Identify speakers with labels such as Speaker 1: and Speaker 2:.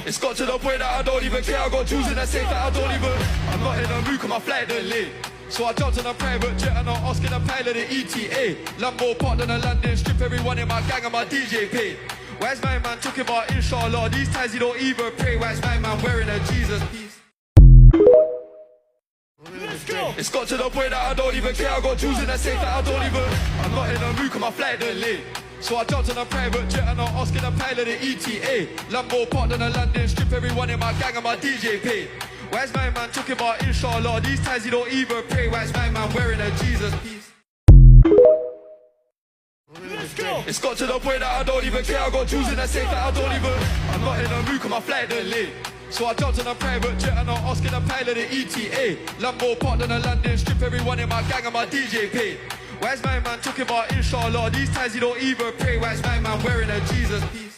Speaker 1: It's got to the point that I don't even care. I got jewels in that safe that I don't even. I'm not in the mood 'cause my flight didn't late. So I jumped on a private jet and I'm asking the pilot the ETA. Lambo parked on a landing strip, everyone in my gang and my DJ paid. Why's my man talking about inshallah? These times he don't even pray. Why's my man wearing a Jesus piece? It's got to the point that I don't even care. I got jewels in that safe that I don't even. I'm not in the mood 'cause my flight didn't late. So I jumped on a private jet and I'm asking the pilot the ETA. Lambo parked on a landing strip, everyone in my gang and my DJ paid. Why's my man talking about inshallah? These times he don't even pray. Why's my man wearing a Jesus piece? It's got to the point that I don't even care. I got jewels in that safe that I don't even. I'm not in the mood 'cause my flight didn't late. So I jumped on a private jet and I'm asking the pilot the ETA. Lambo parked on a landing strip, everyone in my gang and my DJ paid. Why's my man talking about inshallah? These times he don't even pray. Why's my man wearing a Jesus piece?